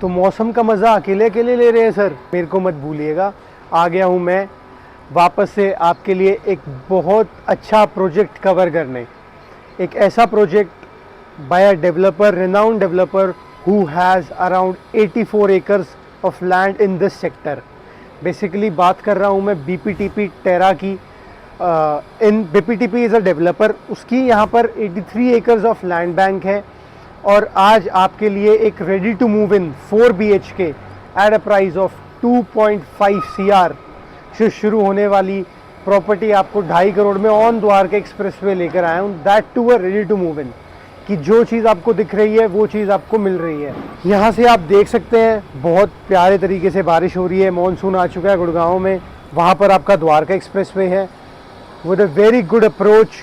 तो मौसम का मज़ा अकेले अकेले ले रहे हैं सर, मेरे को मत भूलिएगा। आ गया हूँ मैं वापस से आपके लिए एक बहुत अच्छा प्रोजेक्ट कवर करने। एक ऐसा project by a developer, renowned developer who has around 84 acres of land in this sector. Basically बात कर रहा हूँ मैं बीपीटीपी टेरा की। इन बीपीटीपी इज़ अ डेवलपर, उसकी यहाँ पर 83 एकर्स ऑफ लैंड बैंक है। और आज आपके लिए एक ready to move in 4 BHK at a price of 2.5 CR से शुरू होने वाली प्रॉपर्टी आपको 2.5 करोड़ में ऑन द्वारका एक्सप्रेस वे लेकर आया हूँ। That to a ready to move in, कि जो चीज़ आपको दिख रही है वो चीज़ आपको मिल रही है। यहाँ से आप देख सकते हैं बहुत प्यारे तरीके से बारिश हो रही है, मानसून आ चुका है गुड़गांव में। वहाँ पर आपका द्वारका एक्सप्रेस वे है with a very good approach.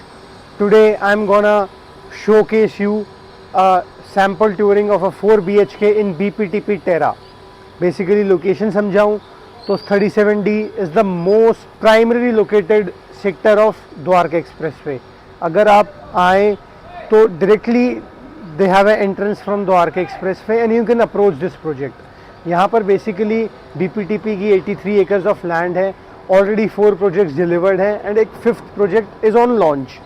Today I am gonna showcase you sample touring of a 4 BHK in BPTP Terra. Basically location समझाऊँ तो 37D is the most primary located sector of Dwarka expressway. अगर आप आएँ तो directly they have a entrance from Dwarka expressway and you can approach this project. यहाँ पर basically BPTP की 83 acres of land है, ऑलरेडी 4 प्रोजेक्ट्स डिलीवर्ड हैं एंड एक 5th project is on launch.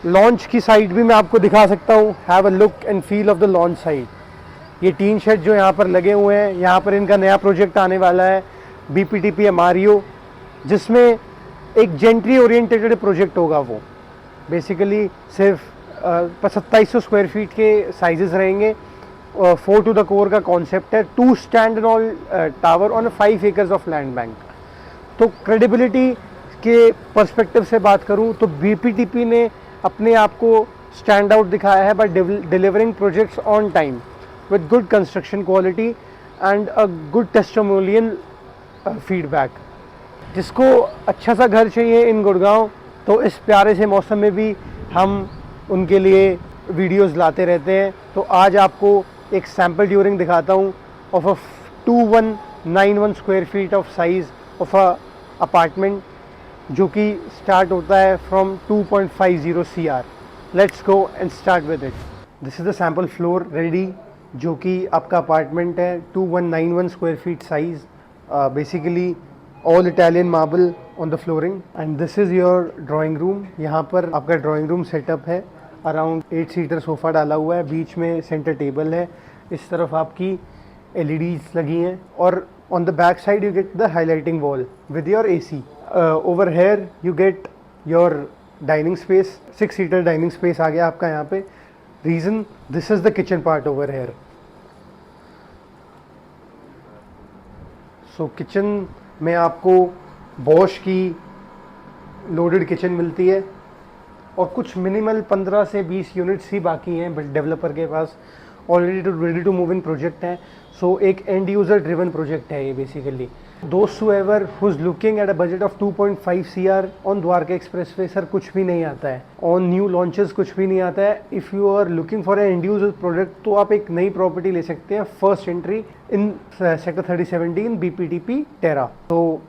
Launch की साइट भी मैं आपको दिखा सकता हूँ। Have a look and feel of the launch site. ये टीन शेड जो यहाँ पर लगे हुए हैं, यहाँ पर इनका नया प्रोजेक्ट आने वाला है बीपीटीपी एमआरयू, जिसमें एक जेंट्री ओरिएंटेड प्रोजेक्ट होगा। वो बेसिकली सिर्फ 2700 स्क्वायर फीट के साइजेस रहेंगे। 4 टू द कोर का कॉन्सेप्ट है। 2 stand and all tower on 5 acres of land bank. तो क्रेडिबिलिटी के पर्सपेक्टिव से बात करूं तो बीपीटीपी ने अपने आप को स्टैंड आउट दिखाया है by delivering projects on time with good construction quality and a good testimonial feedback. जिसको अच्छा सा घर चाहिए इन गुड़गांव, तो इस प्यारे से मौसम में भी हम उनके लिए वीडियोस लाते रहते हैं। तो आज आपको एक सैम्पल ट्यूरिंग दिखाता हूँ of a 2191 square feet of size of a apartment, जो कि स्टार्ट होता है from 2.50 CR। Let's go and start with it. This is the sample floor ready, जो कि आपका अपार्टमेंट है 2191 square feet size. Basically all Italian marble on the flooring and this is your drawing room. यहाँ पर आपका drawing room setup है। Around 8 seater sofa डाला हुआ है, बीच में सेंटर टेबल है, इस तरफ आपकी LEDs लगी हैं और on the back side you get the highlighting wall with your AC। Over here you get your dining space, 6 seater dining space आ गया आपका यहाँ पे। Reason, this is the kitchen part over here. So kitchen में आपको Bosch की loaded kitchen मिलती है और कुछ मिनिमल 15 से 20 यूनिट्स ही बाकी हैं, बट डेवलपर के पास already ready to move in project है। सो एक एंड यूज़र ड्रिवन प्रोजेक्ट है ये बेसिकली। दोस्त whoever who is looking at a budget of 2.5 CR on Dwarka expressway, sir कुछ भी नहीं आता है। ऑन न्यू लॉन्चेस कुछ भी नहीं आता है। If you are looking for end user project, तो आप एक नई प्रॉपर्टी ले सकते हैं, first entry in sector 3070 in BPTP Terra. तो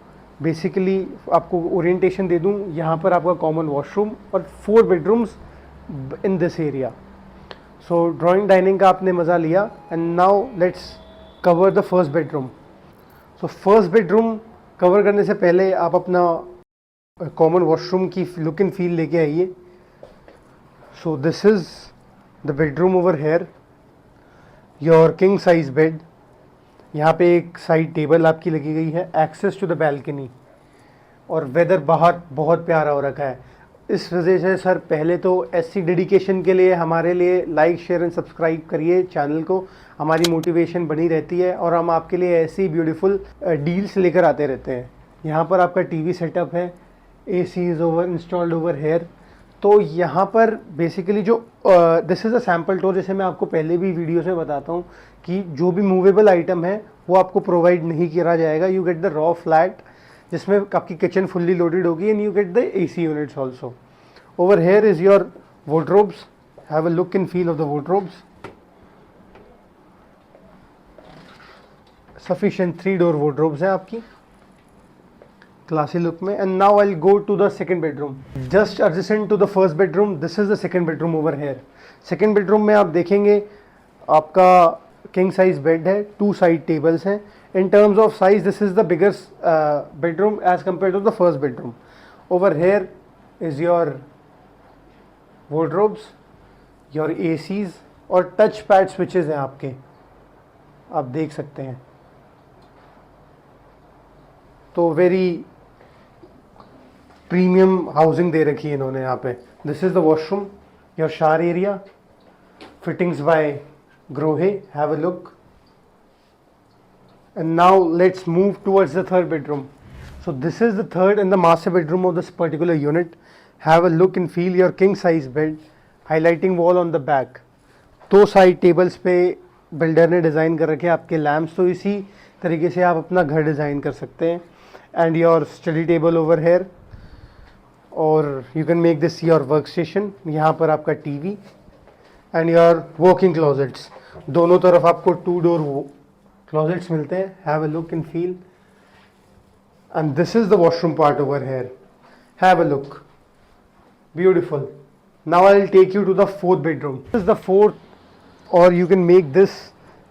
बेसिकली आपको ओरिएंटेशन दे दूं, यहाँ पर आपका कॉमन वॉशरूम और 4 bedrooms in this area. So drawing dining का आपने मज़ा लिया and now let's cover the first bedroom. So first bedroom cover करने से पहले आप अपना कॉमन वॉशरूम की लुक एंड फील लेके आइए। So this is the bedroom over hair, your king size bed. यहाँ पे एक साइड टेबल आपकी लगी गई है, एक्सेस टू द बैल्कनी, और वेदर बाहर बहुत प्यारा हो रखा है। इस वजह से सर पहले तो ऐसी डेडिकेशन के लिए हमारे लिए लाइक शेयर एंड सब्सक्राइब करिए चैनल को, हमारी मोटिवेशन बनी रहती है और हम आपके लिए ऐसी ब्यूटीफुल डील्स लेकर आते रहते हैं। यहाँ पर आपका टीवी सेटअप है, AC is over installed over here. तो यहाँ पर बेसिकली जो this is a sample tour, जैसे मैं आपको पहले भी वीडियोस में बताता हूँ कि जो भी मूवेबल आइटम है वो आपको प्रोवाइड नहीं किया जाएगा। You get the raw flat, जिसमें आपकी किचन फुल्ली लोडेड होगी and you get the AC units also. Over here is your wardrobes. Have a look and feel of the wardrobes. Sufficient 3 door wardrobes हैं आपकी classy look में। And now I will go to the second bedroom, just adjacent to the first bedroom. This is the second bedroom over here. Second bedroom में आप देखेंगे आपका king size bed है, 2 side tables हैं. In terms of size, this is the biggest bedroom as compared to the first bedroom. Over here is your wardrobes, your ACs और touch pad switches हैं आपके, आप देख सकते हैं. तो वेरी प्रीमियम हाउसिंग दे रखी है इन्होंने यहाँ पे. This is the washroom, your shower area, fittings by Grohe. Have a look. And now let's move towards the third bedroom. So this is the third and the master bedroom of this particular unit. Have a look and feel your king size bed, highlighting wall on the back. 2 side tables पे builder ने design कर रखे हैं आपके lamps. तो इसी तरीके से आप अपना घर डिज़ाइन कर सकते हैं. And your study table over here, और you can make this your work station. यहाँ पर आपका TV and your walking closets. दोनों तरफ आपको 2 डोर क्लोजेट्स मिलते हैं. Have a look and feel. And this is the washroom part over here. Have a look. Beautiful. Now I will take you to the fourth bedroom. This is the fourth, और you can make this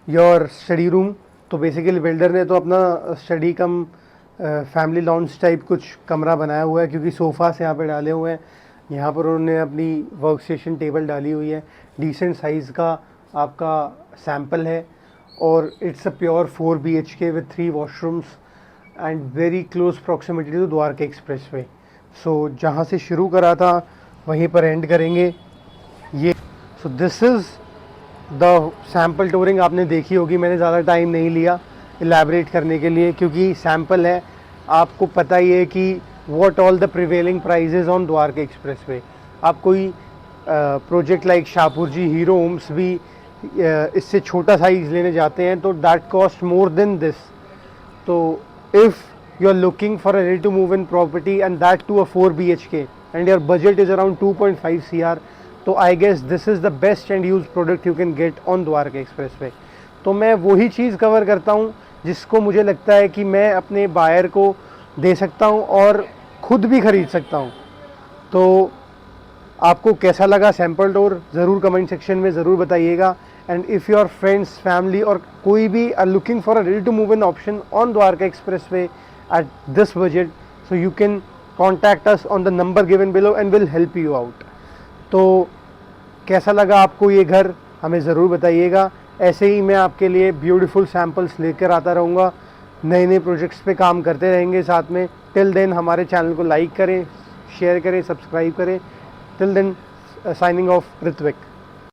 your study room. तो basically builder ने तो अपना study कम family launch type कुछ कमरा बनाया हुआ है, क्योंकि सोफ़ास यहाँ पे डाले हुए हैं. यहाँ पर उन्होंने अपनी वर्क स्टेशन टेबल डाली हुई है. डिसेंट साइज़ का आपका सैम्पल है, और it's a pure 4 BHK with 3 washrooms and very close proximity to Dwarka express way. So जहाँ से शुरू करा था वहीं पर एंड करेंगे ये. So this is the sample touring. आपने देखी होगी, मैंने ज़्यादा टाइम नहीं लिया इलेबरेट करने के लिए, क्योंकि सैम्पल है. आपको पता ही है कि what all the prevailing prices on Dwarka express way. आप कोई project like Shapoorji Hero Homes भी इससे छोटा साइज लेने जाते हैं, तो that cost more than this. तो if you are looking for a ready to move in property and that to a 4 BHK and your budget is around 2.5 CR, तो I guess this is the best end use product you can get on Dwarka express वे. तो मैं वही चीज़ cover करता हूँ जिसको मुझे लगता है कि मैं अपने बायर को दे सकता हूँ और ख़ुद भी ख़रीद सकता हूँ. तो आपको कैसा लगा सैम्पल टूर, ज़रूर कमेंट सेक्शन में ज़रूर बताइएगा. And if your friends, family और कोई भी are looking for a ready to move in option on Dwarka express way at this budget, so you can contact us on the number given below and will help you out. तो कैसा लगा आपको ये घर, हमें ज़रूर बताइएगा. ऐसे ही मैं आपके लिए ब्यूटीफुल सैम्पल्स लेकर आता रहूँगा. नए नए प्रोजेक्ट्स पे काम करते रहेंगे साथ में. टिल देन हमारे चैनल को लाइक करें, शेयर करें, सब्सक्राइब करें. Till then signing off Ritwik.